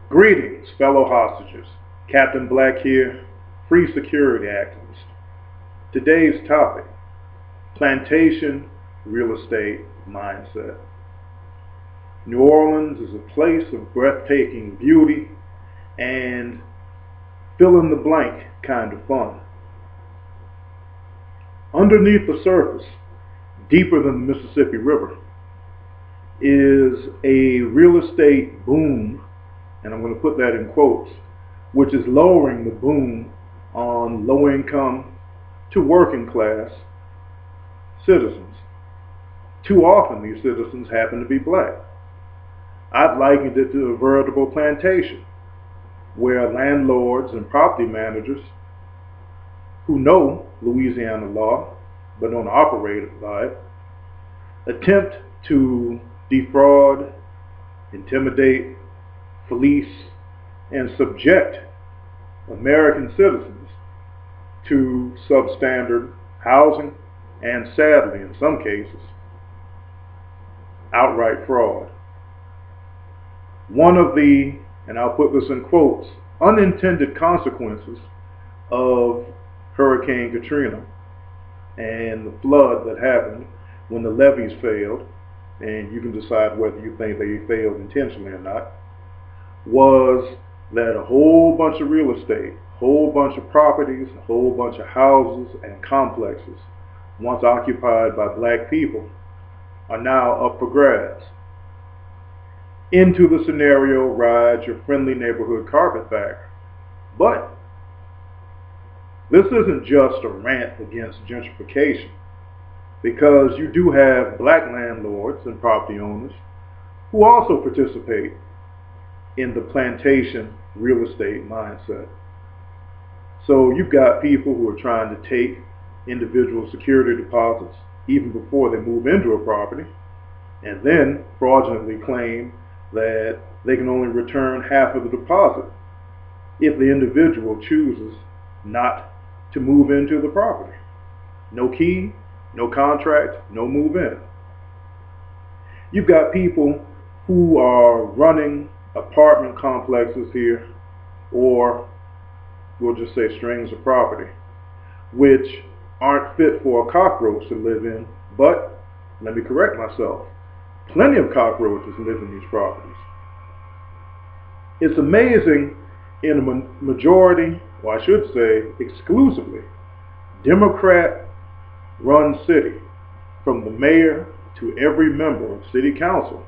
Greetings, fellow hostages. Captain Black here, free security activist. Today's topic, plantation real estate mindset. New Orleans is a place of breathtaking beauty and fill in the blank kind of fun. Underneath the surface, deeper than the Mississippi River, is a real estate boom, and I'm going to put that in quotes, which is lowering the boom on low income to working class citizens. Too often these citizens happen to be black. I've likened it to a veritable plantation where landlords and property managers who know Louisiana law but don't operate by it attempt to defraud, intimidate, fleece, and subject American citizens to substandard housing and, sadly, in some cases, outright fraud. One of the, and I'll put this in quotes, unintended consequences of Hurricane Katrina and the flood that happened when the levees failed, and you can decide whether you think they failed intentionally or not, was that a whole bunch of real estate, a whole bunch of properties, a whole bunch of houses and complexes, once occupied by black people, are now up for grabs. Into the scenario rides your friendly neighborhood carpetbagger. But this isn't just a rant against gentrification, because you do have black landlords and property owners who also participate in the plantation real estate mindset. So you've got people who are trying to take individual security deposits even before they move into a property, and then fraudulently claim that they can only return half of the deposit if the individual chooses not to move into the property. No key, no contract, no move in. You've got people who are running apartment complexes here, or we'll just say strings of property, which aren't fit for a cockroach to live in, but let me correct myself. Plenty of cockroaches live in these properties. It's amazing in a majority, or I should say exclusively, Democrat-run city, from the mayor to every member of city council,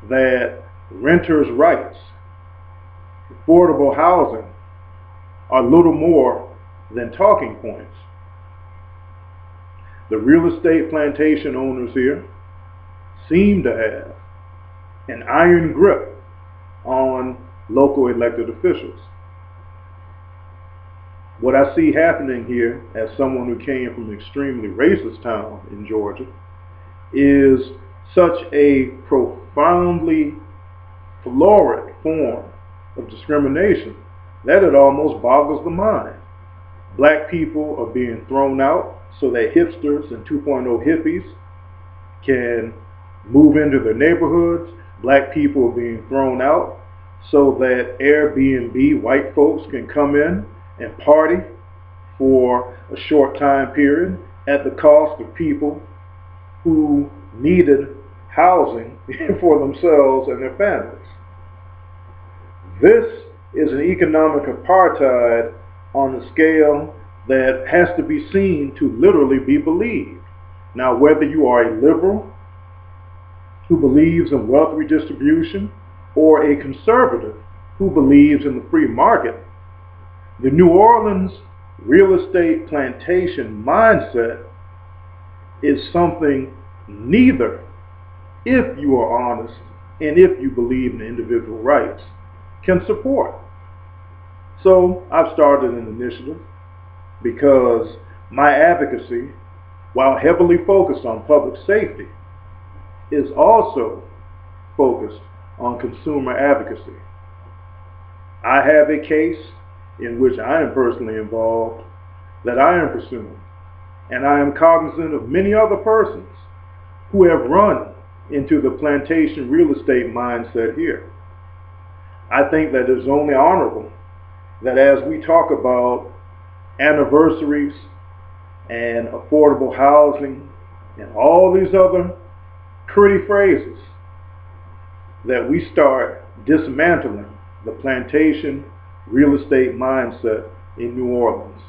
that renters' rights, affordable housing, are little more than talking points. The real estate plantation owners here seem to have an iron grip on local elected officials. What I see happening here, as someone who came from an extremely racist town in Georgia, is such a profoundly florid form of discrimination that it almost boggles the mind. Black people are being thrown out so that hipsters and 2.0 hippies can move into their neighborhoods. Black people are being thrown out so that Airbnb white folks can come in and party for a short time period at the cost of people who needed housing for themselves and their families. This is an economic apartheid on a scale that has to be seen to literally be believed. Now, whether you are a liberal who believes in wealth redistribution or a conservative who believes in the free market, the New Orleans real estate plantation mindset is something neither, if you are honest and if you believe in individual rights, can support. So I've started an initiative because my advocacy, while heavily focused on public safety, is also focused on consumer advocacy. I have a case in which I am personally involved that I am pursuing, and I am cognizant of many other persons who have run into the plantation real estate mindset here. I think that it's only honorable that as we talk about anniversaries and affordable housing and all these other pretty phrases, that we start dismantling the plantation real estate mindset in New Orleans.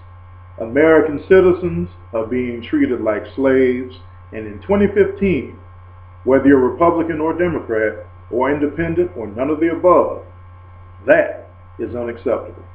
American citizens are being treated like slaves, and in 2015, whether you're Republican or Democrat or independent or none of the above, that is unacceptable.